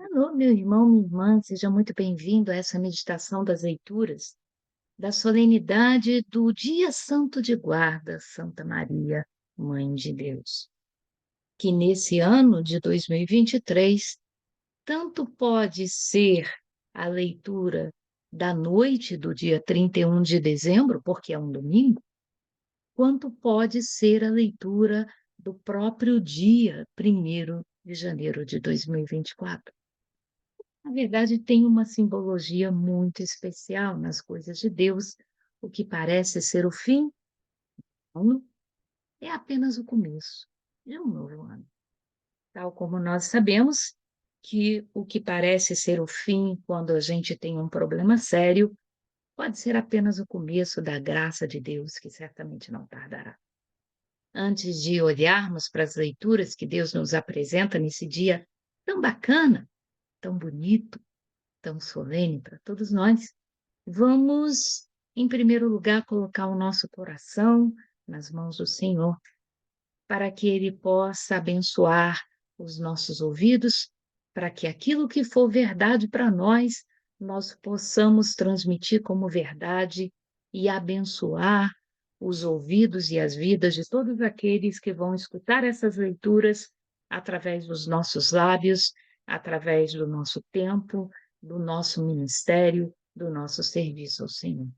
Alô, meu irmão, minha irmã, seja muito bem-vindo a essa meditação das leituras da solenidade do Dia Santo de Guarda, Santa Maria, Mãe de Deus. Que nesse ano de 2023, tanto pode ser a leitura da noite do dia 31 de dezembro, porque é um domingo, quanto pode ser a leitura do próprio dia 1º de janeiro de 2024. Na verdade, tem uma simbologia muito especial nas coisas de Deus. O que parece ser o fim do ano é apenas o começo de um novo ano. Tal como nós sabemos que o que parece ser o fim quando a gente tem um problema sério, pode ser apenas o começo da graça de Deus, que certamente não tardará. Antes de olharmos para as leituras que Deus nos apresenta nesse dia tão bacana, tão bonito, tão solene para todos nós, vamos, em primeiro lugar, colocar o nosso coração nas mãos do Senhor, para que Ele possa abençoar os nossos ouvidos, para que aquilo que for verdade para nós possamos transmitir como verdade e abençoar os ouvidos e as vidas de todos aqueles que vão escutar essas leituras através dos nossos lábios, através do nosso tempo, do nosso ministério, do nosso serviço ao Senhor.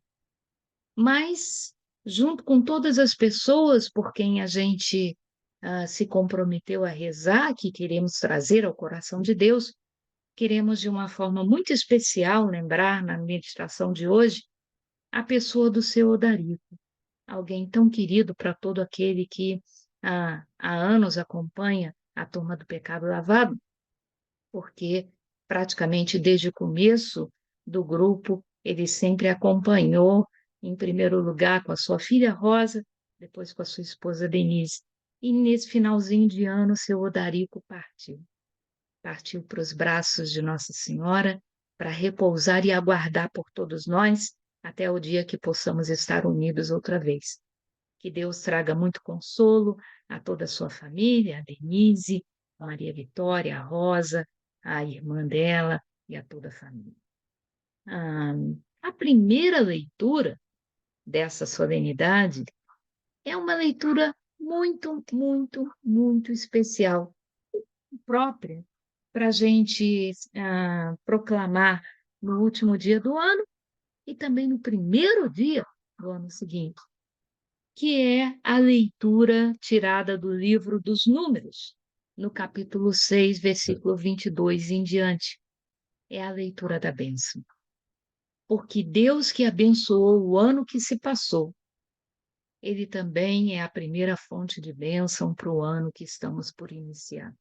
Mas, junto com todas as pessoas por quem a gente se comprometeu a rezar, que queremos trazer ao coração de Deus, queremos de uma forma muito especial lembrar na meditação de hoje a pessoa do seu Odarico, alguém tão querido para todo aquele que há anos acompanha a Turma do Pecado Lavado, porque praticamente desde o começo do grupo ele sempre acompanhou, em primeiro lugar com a sua filha Rosa, depois com a sua esposa Denise. E nesse finalzinho de ano, seu Odarico partiu para os braços de Nossa Senhora para repousar e aguardar por todos nós até o dia que possamos estar unidos outra vez. Que Deus traga muito consolo a toda a sua família, a Denise, a Maria Vitória, a Rosa, a irmã dela e a toda a família. Ah, a primeira leitura dessa solenidade é uma leitura muito, muito, muito especial, própria para a gente proclamar no último dia do ano e também no primeiro dia do ano seguinte, que é a leitura tirada do livro dos Números, no capítulo 6, versículo 22 em diante. É a leitura da bênção. Porque Deus que abençoou o ano que se passou, Ele também é a primeira fonte de bênção para o ano que estamos por iniciar.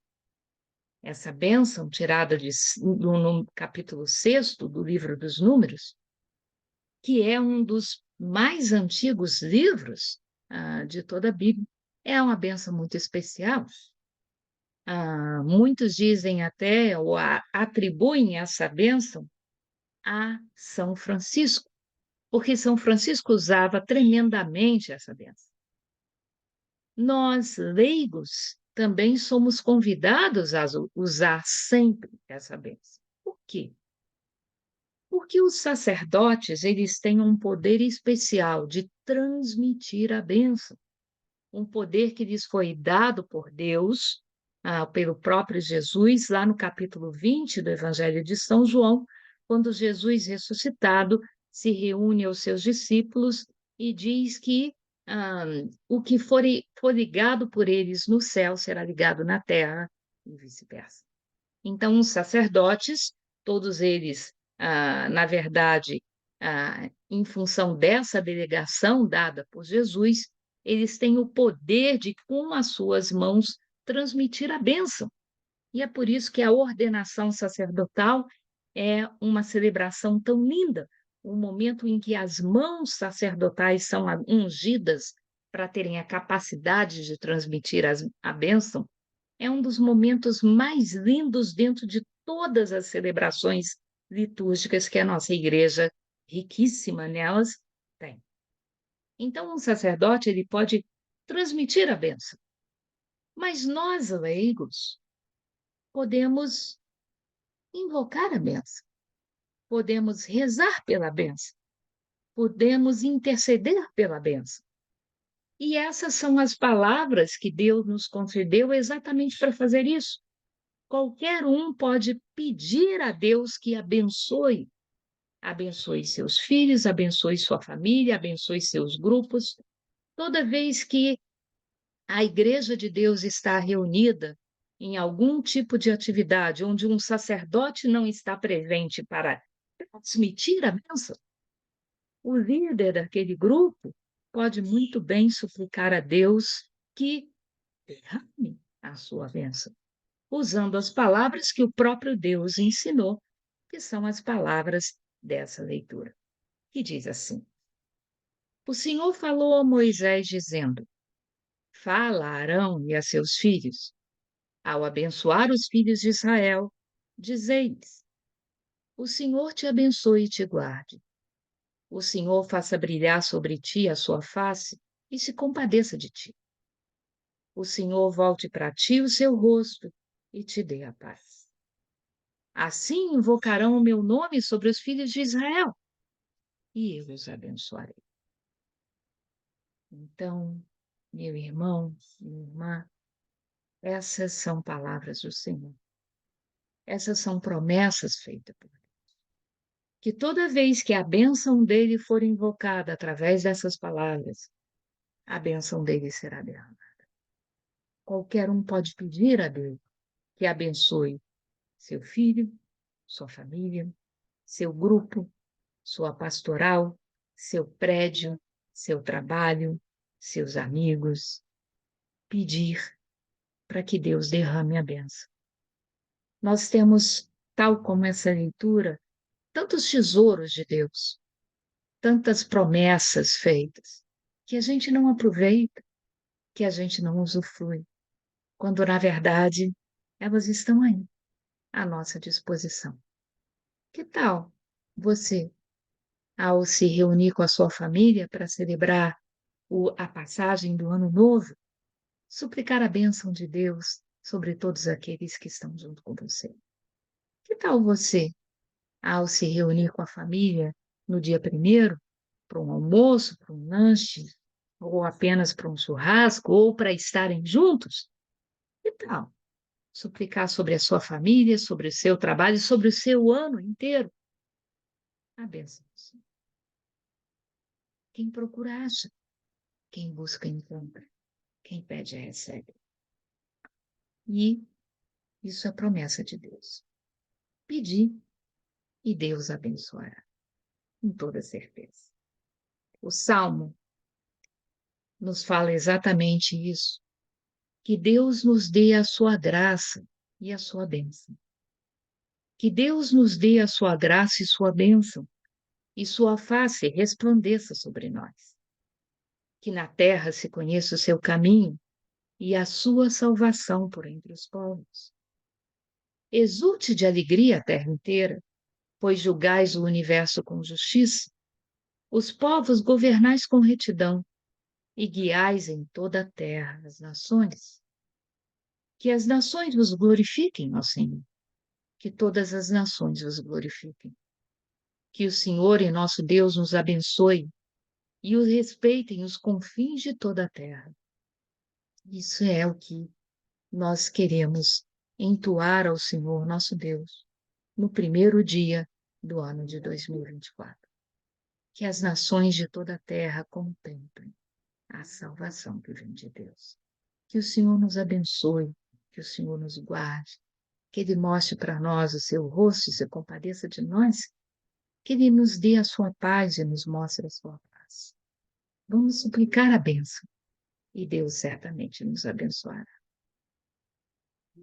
Essa bênção, tirada no capítulo 6 do livro dos Números, que é um dos mais antigos livros de toda a Bíblia, é uma bênção muito especial. Muitos dizem até, ou atribuem essa bênção a São Francisco, porque São Francisco usava tremendamente essa bênção. Nós, leigos, também somos convidados a usar sempre essa bênção. Por quê? Porque os sacerdotes, eles têm um poder especial de transmitir a bênção, um poder que lhes foi dado por Deus, pelo próprio Jesus, lá no capítulo 20 do Evangelho de São João, quando Jesus ressuscitado se reúne aos seus discípulos e diz que o que for ligado por eles no céu será ligado na terra e vice-versa. Então, os sacerdotes, todos eles, na verdade, em função dessa delegação dada por Jesus, eles têm o poder de, com as suas mãos, transmitir a bênção. E é por isso que a ordenação sacerdotal é uma celebração tão linda, um momento em que as mãos sacerdotais são ungidas para terem a capacidade de transmitir a bênção, é um dos momentos mais lindos dentro de todas as celebrações litúrgicas que a nossa igreja, riquíssima nelas, tem. Então, um sacerdote ele pode transmitir a bênção, mas nós, leigos, podemos invocar a bênção, podemos rezar pela bênção, podemos interceder pela bênção. E essas são as palavras que Deus nos concedeu exatamente para fazer isso. Qualquer um pode pedir a Deus que abençoe. Abençoe seus filhos, abençoe sua família, abençoe seus grupos. Toda vez que a Igreja de Deus está reunida em algum tipo de atividade onde um sacerdote não está presente para transmitir a bênção, o líder daquele grupo pode muito bem suplicar a Deus que derrame a sua bênção, usando as palavras que o próprio Deus ensinou, que são as palavras dessa leitura, que diz assim: O Senhor falou a Moisés, dizendo: Fala a Arão e a seus filhos, ao abençoar os filhos de Israel, dizei-lhes: O Senhor te abençoe e te guarde. O Senhor faça brilhar sobre ti a sua face e se compadeça de ti. O Senhor volte para ti o seu rosto e te dê a paz. Assim invocarão o meu nome sobre os filhos de Israel, e eu os abençoarei. Então, meu irmão, minha irmã, essas são palavras do Senhor. Essas são promessas feitas por Ele. Que toda vez que a bênção dele for invocada através dessas palavras, a bênção dele será derramada. Qualquer um pode pedir a Deus que abençoe seu filho, sua família, seu grupo, sua pastoral, seu prédio, seu trabalho, seus amigos. Pedir para que Deus derrame a bênção. Nós temos, tal como essa leitura, tantos tesouros de Deus, tantas promessas feitas, que a gente não aproveita, que a gente não usufrui, quando, na verdade, elas estão aí, à nossa disposição. Que tal você, ao se reunir com a sua família para celebrar a passagem do Ano Novo, suplicar a bênção de Deus sobre todos aqueles que estão junto com você? Que tal você, ao se reunir com a família no dia 1º, para um almoço, para um lanche, ou apenas para um churrasco, ou para estarem juntos? Que tal suplicar sobre a sua família, sobre o seu trabalho, sobre o seu ano inteiro? A bênção do Senhor. Quem procura acha, quem busca encontra, quem pede recebe. E isso é promessa de Deus. Pedir e Deus abençoará, com toda certeza. O Salmo nos fala exatamente isso, que Deus nos dê a sua graça e a sua bênção. Que Deus nos dê a sua graça e sua bênção, e sua face resplandeça sobre nós. Que na terra se conheça o seu caminho e a sua salvação por entre os povos. Exulte de alegria a terra inteira, pois julgais o universo com justiça, os povos governais com retidão, e guiais em toda a terra as nações. Que as nações vos glorifiquem, ó Senhor, que todas as nações vos glorifiquem. Que o Senhor e nosso Deus nos abençoe e o respeitem os confins de toda a terra. Isso é o que nós queremos entoar ao Senhor nosso Deus no primeiro dia do ano de 2024. Que as nações de toda a terra contemplem a salvação que vem de Deus. Que o Senhor nos abençoe, que o Senhor nos guarde, que Ele mostre para nós o seu rosto e se compadeça de nós, que Ele nos dê a sua paz e nos mostre a sua paz. Vamos suplicar a bênção e Deus certamente nos abençoará.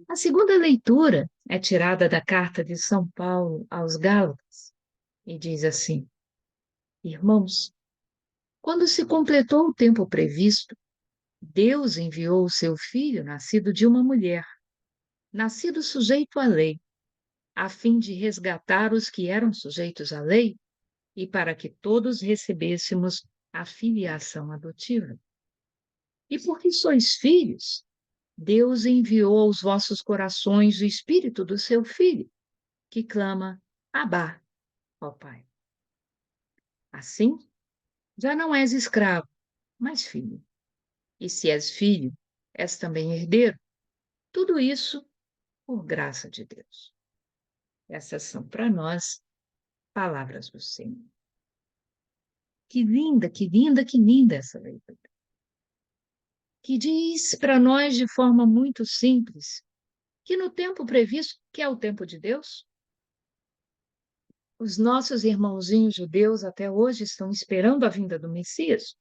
A segunda leitura é tirada da carta de São Paulo aos Gálatas e diz assim: Irmãos, quando se completou o tempo previsto, Deus enviou o seu filho, nascido de uma mulher, nascido sujeito à lei, a fim de resgatar os que eram sujeitos à lei e para que todos recebêssemos a filiação adotiva. E porque sois filhos, Deus enviou aos vossos corações o Espírito do seu Filho, que clama: Abá, ó Pai. Assim, já não és escravo, mas filho. E se és filho, és também herdeiro. Tudo isso por graça de Deus. Essas são para nós palavras do Senhor. Que linda, que linda, que linda essa leitura. Que diz para nós de forma muito simples que no tempo previsto, que é o tempo de Deus, os nossos irmãozinhos judeus até hoje estão esperando a vinda do Messias.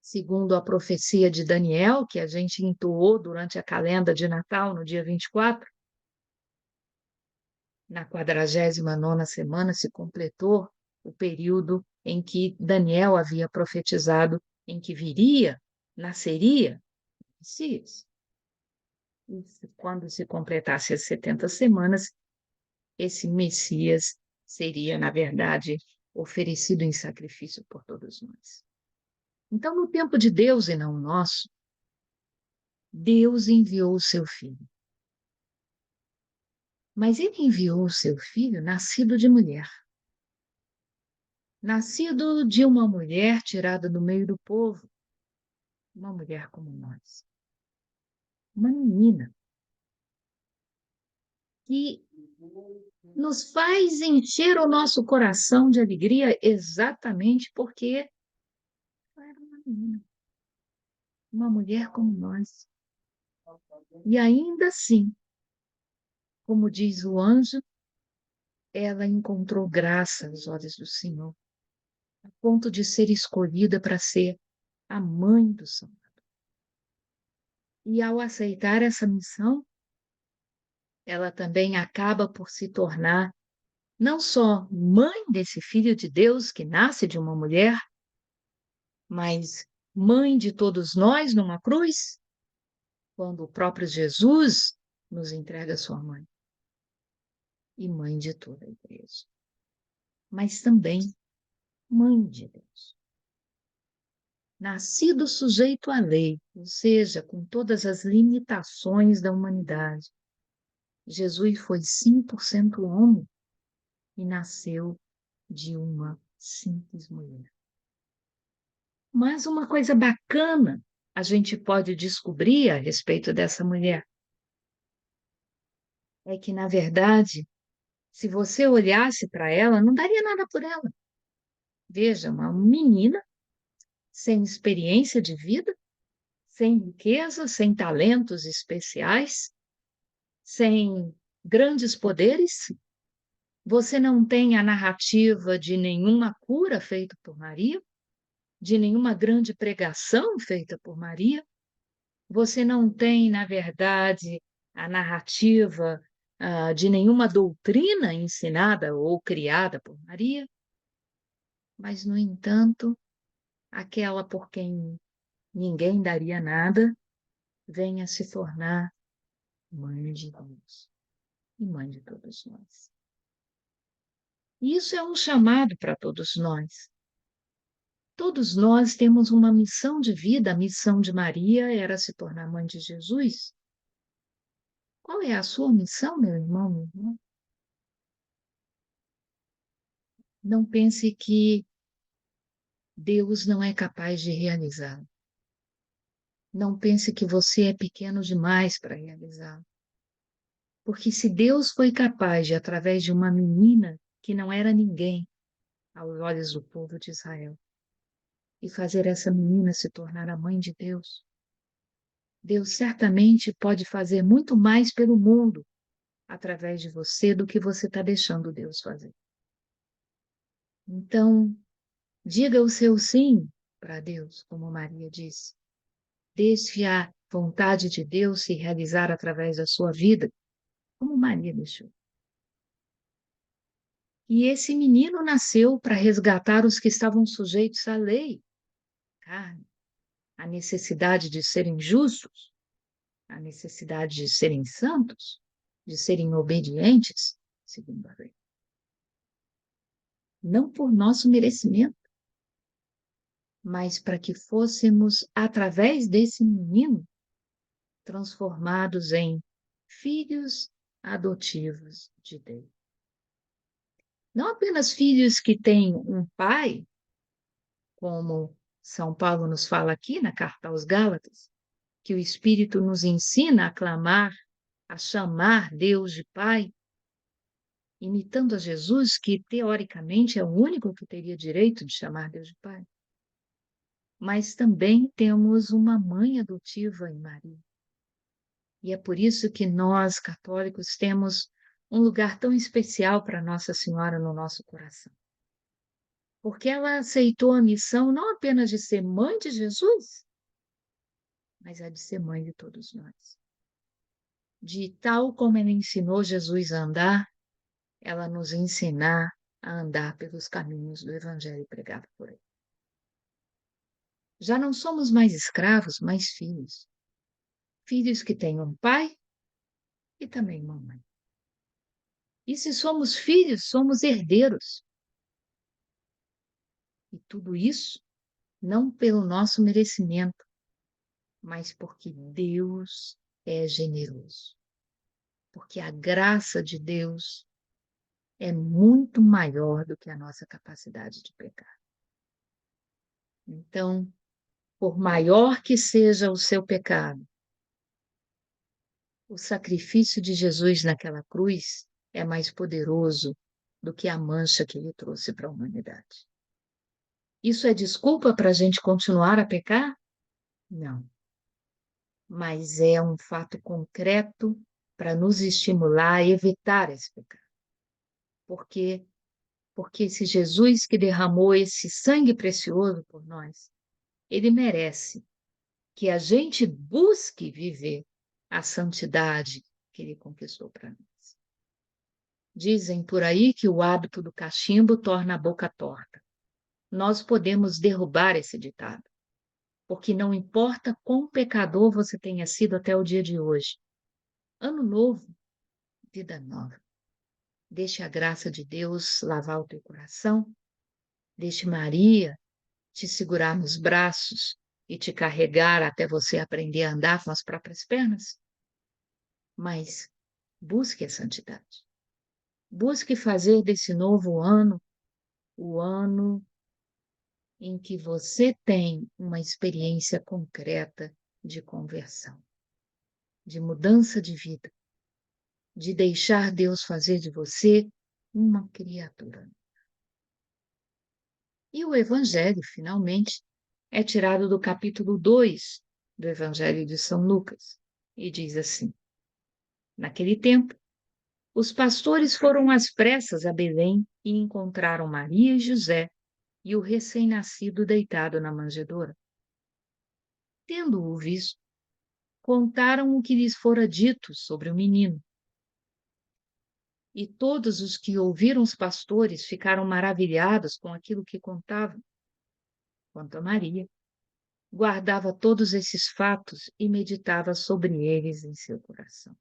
Segundo a profecia de Daniel, que a gente entoou durante a calenda de Natal, no dia 24, na 49ª semana se completou o período em que Daniel havia profetizado em que viria, nasceria o Messias. E quando se completasse as 70 semanas, esse Messias seria, na verdade, oferecido em sacrifício por todos nós. Então, no tempo de Deus e não nosso, Deus enviou o seu filho. Mas ele enviou o seu filho nascido de mulher. Nascido de uma mulher tirada do meio do povo, uma mulher como nós. Uma menina que nos faz encher o nosso coração de alegria exatamente porque ela era uma menina, uma mulher como nós. E ainda assim, como diz o anjo, ela encontrou graça aos olhos do Senhor, a ponto de ser escolhida para ser a mãe do Salvador. E ao aceitar essa missão, ela também acaba por se tornar não só mãe desse filho de Deus que nasce de uma mulher, mas mãe de todos nós numa cruz, quando o próprio Jesus nos entrega sua mãe, e mãe de toda a igreja, mas também mãe de Deus. Nascido sujeito à lei, ou seja, com todas as limitações da humanidade, Jesus foi 100% homem e nasceu de uma simples mulher. Mas uma coisa bacana a gente pode descobrir a respeito dessa mulher é que, na verdade, se você olhasse para ela, não daria nada por ela. Veja, uma menina sem experiência de vida, sem riqueza, sem talentos especiais, sem grandes poderes. Você não tem a narrativa de nenhuma cura feita por Maria, de nenhuma grande pregação feita por Maria. Você não tem, na verdade, a narrativa de nenhuma doutrina ensinada ou criada por Maria, mas, no entanto, aquela por quem ninguém daria nada, vem a se tornar mãe de Deus e mãe de todos nós. Isso é um chamado para todos nós. Todos nós temos uma missão de vida, a missão de Maria era se tornar mãe de Jesus. Qual é a sua missão, meu irmão, minha irmã? Não pense que Deus não é capaz de realizar. Não pense que você é pequeno demais para realizar. Porque se Deus foi capaz de, através de uma menina que não era ninguém aos olhos do povo de Israel, e fazer essa menina se tornar a mãe de Deus, Deus certamente pode fazer muito mais pelo mundo através de você do que você está deixando Deus fazer. Então, diga o seu sim para Deus, como Maria disse. Deixe a vontade de Deus se realizar através da sua vida, como Maria deixou. E esse menino nasceu para resgatar os que estavam sujeitos à lei, carne, a necessidade de serem justos, a necessidade de serem santos, de serem obedientes, segundo a lei. Não por nosso merecimento, mas para que fôssemos, através desse menino, transformados em filhos adotivos de Deus. Não apenas filhos que têm um pai, como São Paulo nos fala aqui na carta aos Gálatas, que o Espírito nos ensina a clamar, a chamar Deus de Pai, imitando a Jesus, que teoricamente é o único que teria direito de chamar Deus de Pai. Mas também temos uma mãe adotiva em Maria. E é por isso que nós, católicos, temos um lugar tão especial para Nossa Senhora no nosso coração. Porque ela aceitou a missão não apenas de ser mãe de Jesus, mas a de ser mãe de todos nós. De tal como ela ensinou Jesus a andar, ela nos ensinar a andar pelos caminhos do Evangelho pregado por ele. Já não somos mais escravos, mas filhos. Filhos que têm um pai e também uma mãe. E se somos filhos, somos herdeiros. E tudo isso não pelo nosso merecimento, mas porque Deus é generoso. Porque a graça de Deus é muito maior do que a nossa capacidade de pecar. Então, por maior que seja o seu pecado, o sacrifício de Jesus naquela cruz é mais poderoso do que a mancha que ele trouxe para a humanidade. Isso é desculpa para a gente continuar a pecar? Não. Mas é um fato concreto para nos estimular a evitar esse pecado. Por quê? Porque esse Jesus que derramou esse sangue precioso por nós, ele merece que a gente busque viver a santidade que ele conquistou para nós. Dizem por aí que o hábito do cachimbo torna a boca torta. Nós podemos derrubar esse ditado, porque não importa quão pecador você tenha sido até o dia de hoje. Ano novo, vida nova. Deixe a graça de Deus lavar o teu coração. Deixe Maria te segurar nos braços e te carregar até você aprender a andar com as próprias pernas. Mas busque a santidade. Busque fazer desse novo ano o ano em que você tem uma experiência concreta de conversão, de mudança de vida, de deixar Deus fazer de você uma criatura. E o Evangelho, finalmente, é tirado do capítulo 2 do Evangelho de São Lucas e diz assim: naquele tempo, os pastores foram às pressas a Belém e encontraram Maria e José e o recém-nascido deitado na manjedoura. Tendo-o visto, contaram o que lhes fora dito sobre o menino. E todos os que ouviram os pastores ficaram maravilhados com aquilo que contavam. Quanto a Maria, guardava todos esses fatos e meditava sobre eles em seu coração.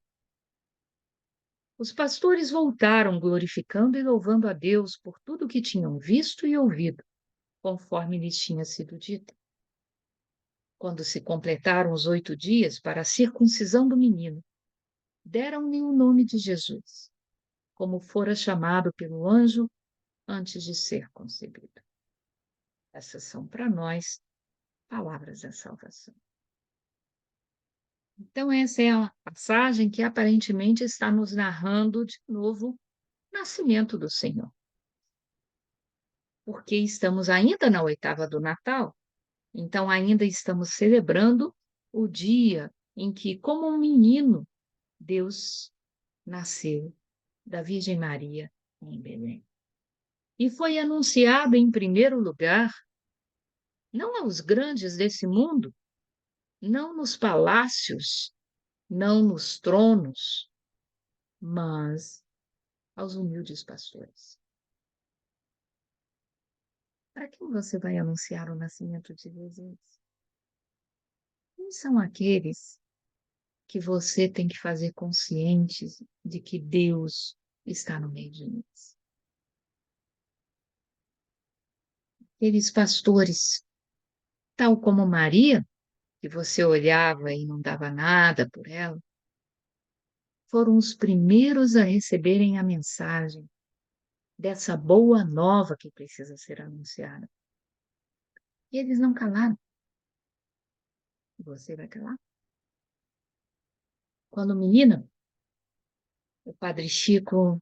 Os pastores voltaram glorificando e louvando a Deus por tudo o que tinham visto e ouvido, conforme lhes tinha sido dito. Quando se completaram os 8 dias para a circuncisão do menino, deram-lhe o nome de Jesus, como fora chamado pelo anjo antes de ser concebido. Essas são para nós palavras da salvação. Então, essa é a passagem que aparentemente está nos narrando de novo o nascimento do Senhor. Porque estamos ainda na oitava do Natal, então ainda estamos celebrando o dia em que, como um menino, Deus nasceu da Virgem Maria em Belém. E foi anunciado em primeiro lugar, não aos grandes desse mundo, não nos palácios, não nos tronos, mas aos humildes pastores. Para quem você vai anunciar o nascimento de Jesus? Quem são aqueles que você tem que fazer conscientes de que Deus está no meio de nós? Aqueles pastores, tal como Maria, que você olhava e não dava nada por ela, foram os primeiros a receberem a mensagem dessa boa nova que precisa ser anunciada. E eles não calaram. Você vai calar? Quando menina, o Padre Chico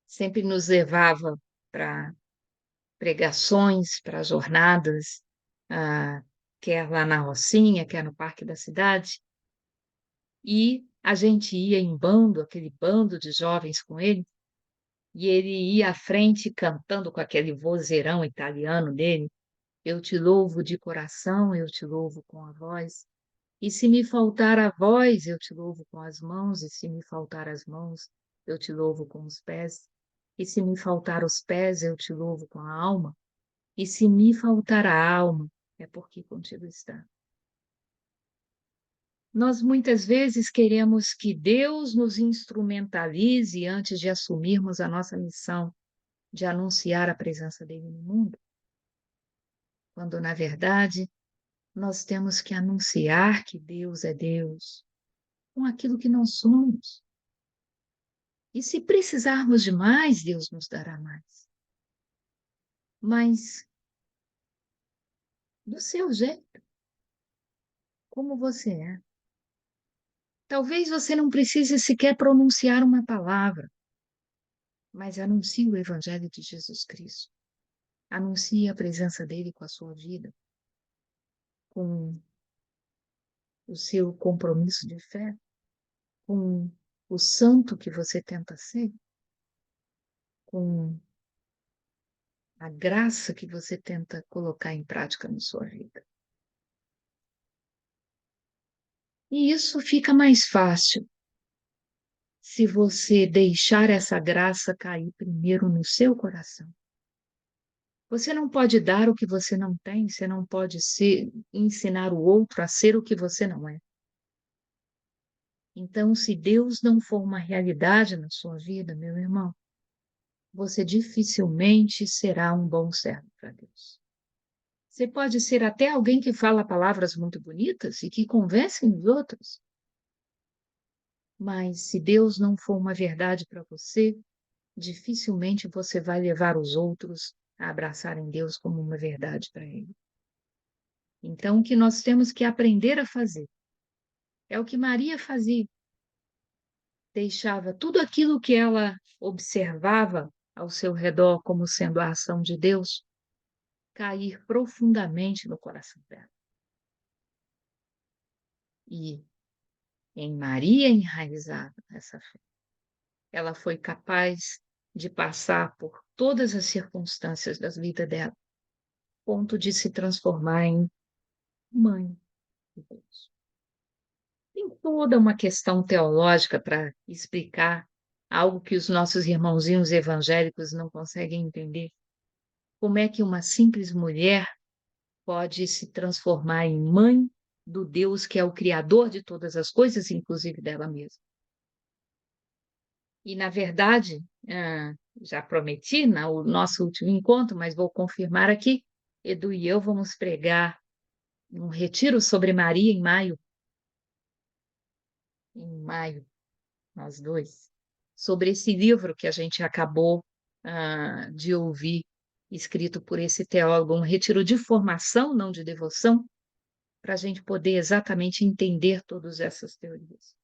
sempre nos levava para pregações, para jornadas, ah, quer lá na Rocinha, quer no Parque da Cidade, e a gente ia em bando, aquele bando de jovens com ele, e ele ia à frente cantando com aquele vozeirão italiano dele: "Eu te louvo de coração, eu te louvo com a voz, e se me faltar a voz, eu te louvo com as mãos, e se me faltar as mãos, eu te louvo com os pés, e se me faltar os pés, eu te louvo com a alma, e se me faltar a alma, é porque contigo está." Nós muitas vezes queremos que Deus nos instrumentalize antes de assumirmos a nossa missão de anunciar a presença dele no mundo, quando na verdade nós temos que anunciar que Deus é Deus com aquilo que nós somos. E se precisarmos de mais, Deus nos dará mais. Mas do seu jeito, como você é. Talvez você não precise sequer pronunciar uma palavra, mas anuncie o Evangelho de Jesus Cristo. Anuncie a presença dele com a sua vida, com o seu compromisso de fé, com o santo que você tenta ser, com a graça que você tenta colocar em prática na sua vida. E isso fica mais fácil se você deixar essa graça cair primeiro no seu coração. Você não pode dar o que você não tem, você não pode ensinar o outro a ser o que você não é. Então, se Deus não for uma realidade na sua vida, meu irmão, você dificilmente será um bom servo para Deus. Você pode ser até alguém que fala palavras muito bonitas e que convencem os outros, mas se Deus não for uma verdade para você, dificilmente você vai levar os outros a abraçarem Deus como uma verdade para ele. Então, o que nós temos que aprender a fazer é o que Maria fazia. Deixava tudo aquilo que ela observava ao seu redor como sendo a ação de Deus cair profundamente no coração dela. E em Maria enraizada essa fé, ela foi capaz de passar por todas as circunstâncias da vida dela, a ponto de se transformar em mãe de Deus. Tem toda uma questão teológica para explicar algo que os nossos irmãozinhos evangélicos não conseguem entender. Como é que uma simples mulher pode se transformar em mãe do Deus que é o criador de todas as coisas, inclusive dela mesma? E, na verdade, já prometi no nosso último encontro, mas vou confirmar aqui, Edu e eu vamos pregar um retiro sobre Maria em maio, nós dois, sobre esse livro que a gente acabou, de ouvir, escrito por esse teólogo, um retiro de formação, não de devoção, para a gente poder exatamente entender todas essas teorias.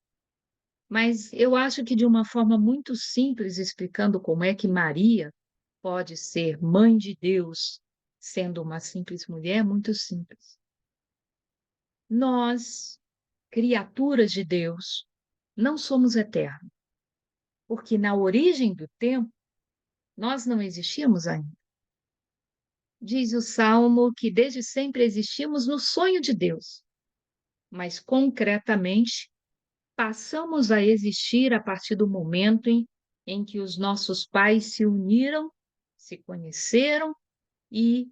Mas eu acho que de uma forma muito simples, explicando como é que Maria pode ser mãe de Deus, sendo uma simples mulher, muito simples. Nós, criaturas de Deus, não somos eternos, porque na origem do tempo, nós não existíamos ainda. Diz o Salmo que desde sempre existimos no sonho de Deus, mas concretamente passamos a existir a partir do momento em que os nossos pais se uniram, se conheceram e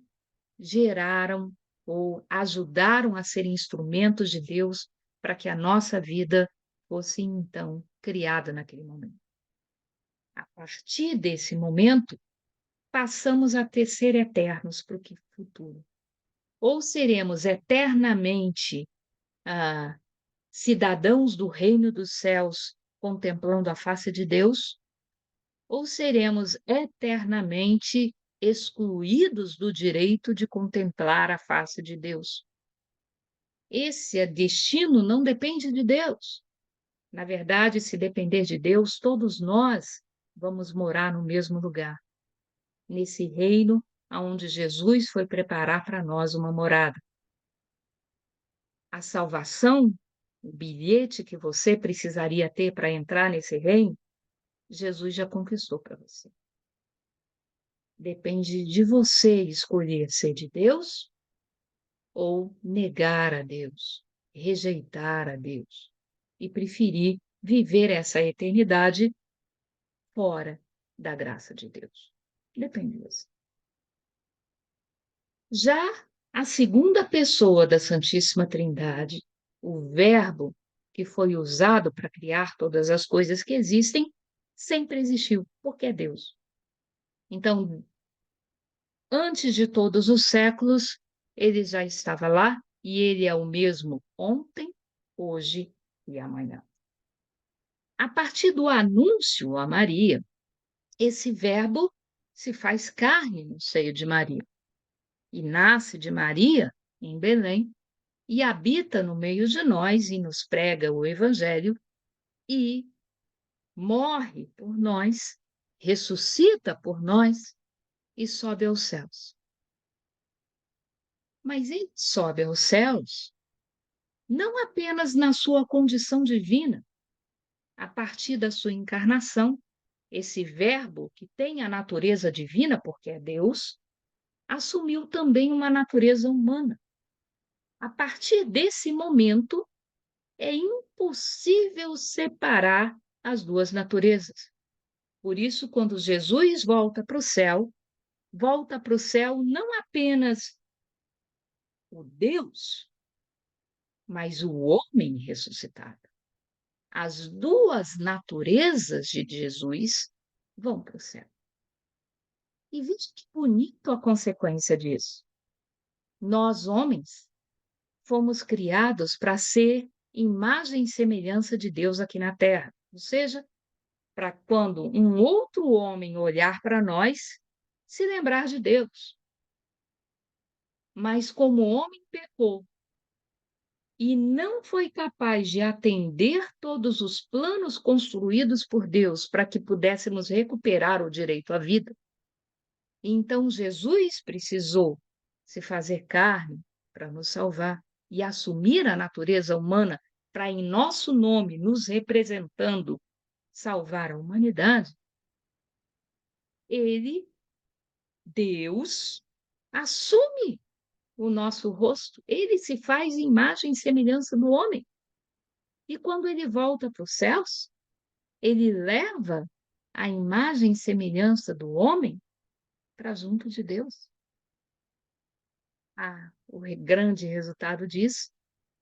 geraram ou ajudaram a ser instrumentos de Deus para que a nossa vida fosse então criada naquele momento. A partir desse momento, passamos a ser eternos para o futuro. Ou seremos eternamente cidadãos do reino dos céus, contemplando a face de Deus, ou seremos eternamente excluídos do direito de contemplar a face de Deus? Esse destino não depende de Deus. Na verdade, se depender de Deus, todos nós vamos morar no mesmo lugar, nesse reino aonde Jesus foi preparar para nós uma morada. A salvação, o bilhete que você precisaria ter para entrar nesse reino, Jesus já conquistou para você. Depende de você escolher ser de Deus ou negar a Deus, rejeitar a Deus e preferir viver essa eternidade fora da graça de Deus. Depende de você. Já a segunda pessoa da Santíssima Trindade, o Verbo que foi usado para criar todas as coisas que existem, sempre existiu, porque é Deus. Então, antes de todos os séculos, ele já estava lá e ele é o mesmo ontem, hoje e amanhã. A partir do anúncio a Maria, esse Verbo se faz carne no seio de Maria e nasce de Maria em Belém e habita no meio de nós e nos prega o Evangelho e morre por nós, ressuscita por nós e sobe aos céus. Mas ele sobe aos céus não apenas na sua condição divina, a partir da sua encarnação, esse Verbo que tem a natureza divina, porque é Deus, assumiu também uma natureza humana. A partir desse momento, é impossível separar as duas naturezas. Por isso, quando Jesus volta para o céu não apenas o Deus, mas o homem ressuscitado. As duas naturezas de Jesus vão para o céu. E veja que bonito a consequência disso. Nós, homens, fomos criados para ser imagem e semelhança de Deus aqui na Terra. Ou seja, para quando um outro homem olhar para nós, se lembrar de Deus. Mas como o homem pecou e não foi capaz de atender todos os planos construídos por Deus para que pudéssemos recuperar o direito à vida, então Jesus precisou se fazer carne para nos salvar e assumir a natureza humana para, em nosso nome, nos representando, salvar a humanidade. Ele, Deus, assume o nosso rosto, ele se faz imagem e semelhança do homem. E quando ele volta para os céus, ele leva a imagem e semelhança do homem para junto de Deus. O grande resultado disso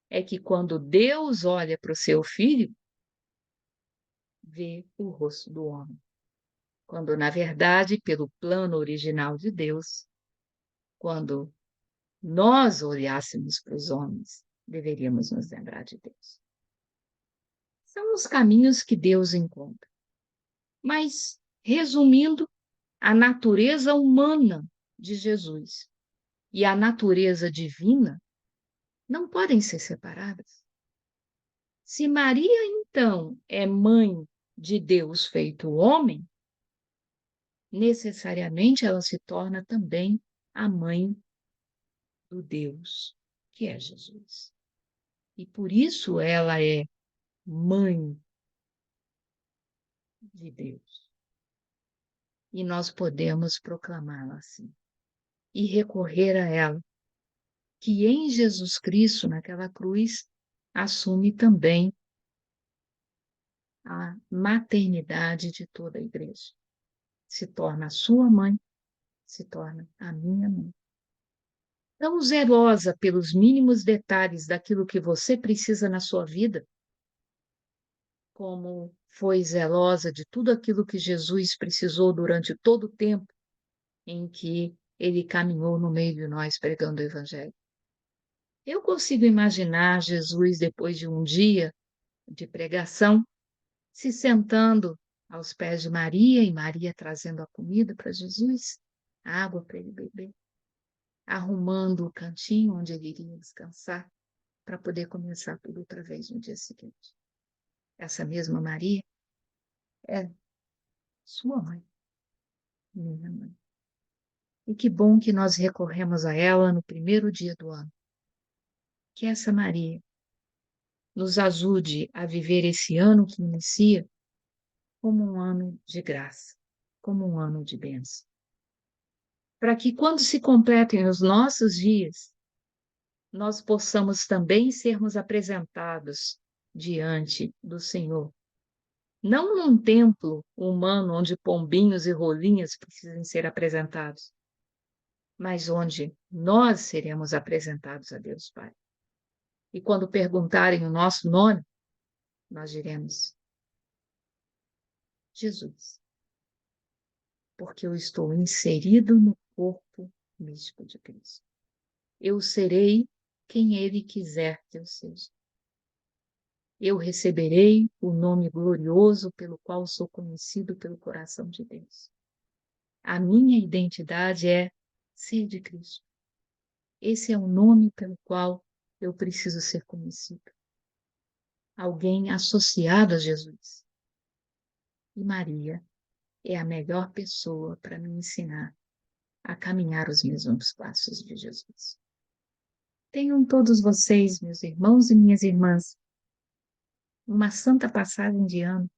é que quando Deus olha para o seu filho, vê o rosto do homem. Quando, na verdade, pelo plano original de Deus, quando nós olhássemos para os homens, deveríamos nos lembrar de Deus. São os caminhos que Deus encontra. Mas, resumindo, a natureza humana de Jesus e a natureza divina não podem ser separadas. Se Maria, então, é mãe de Deus feito homem, necessariamente ela se torna também a mãe do Deus que é Jesus. E por isso ela é mãe de Deus. E nós podemos proclamá-la assim e recorrer a ela, que em Jesus Cristo, naquela cruz, assume também a maternidade de toda a igreja. Se torna a sua mãe, se torna a minha mãe. Tão zelosa pelos mínimos detalhes daquilo que você precisa na sua vida, como foi zelosa de tudo aquilo que Jesus precisou durante todo o tempo em que ele caminhou no meio de nós pregando o Evangelho. Eu consigo imaginar Jesus depois de um dia de pregação, se sentando aos pés de Maria e Maria trazendo a comida para Jesus, a água para ele beber, arrumando o cantinho onde ele iria descansar para poder começar tudo outra vez no dia seguinte. Essa mesma Maria é sua mãe, minha mãe. E que bom que nós recorremos a ela no primeiro dia do ano. Que essa Maria nos ajude a viver esse ano que inicia como um ano de graça, como um ano de bênção. Para que quando se completem os nossos dias, nós possamos também sermos apresentados diante do Senhor. Não num templo humano onde pombinhos e rolinhas precisam ser apresentados, mas onde nós seremos apresentados a Deus Pai. E quando perguntarem o nosso nome, nós diremos: Jesus, porque eu estou inserido no corpo místico de Cristo. Eu serei quem Ele quiser que eu seja. Eu receberei o nome glorioso pelo qual sou conhecido pelo coração de Deus. A minha identidade é ser de Cristo. Esse é o nome pelo qual eu preciso ser conhecido. Alguém associado a Jesus. E Maria é a melhor pessoa para me ensinar a caminhar os mesmos passos de Jesus. Tenham todos vocês, meus irmãos e minhas irmãs, uma santa passagem de ano.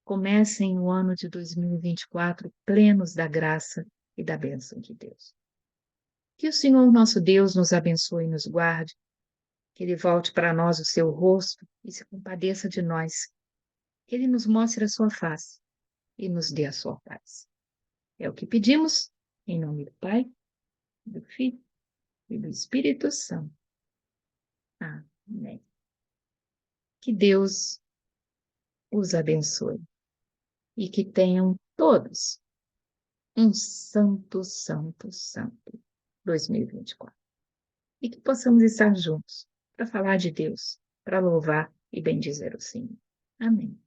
Comecem o ano de 2024 plenos da graça e da bênção de Deus. Que o Senhor nosso Deus nos abençoe e nos guarde, que Ele volte para nós o seu rosto e se compadeça de nós, que Ele nos mostre a sua face e nos dê a sua paz. É o que pedimos, em nome do Pai, do Filho e do Espírito Santo. Amém. Que Deus os abençoe e que tenham todos um santo, santo, santo 2024. E que possamos estar juntos para falar de Deus, para louvar e bendizer o Senhor. Amém.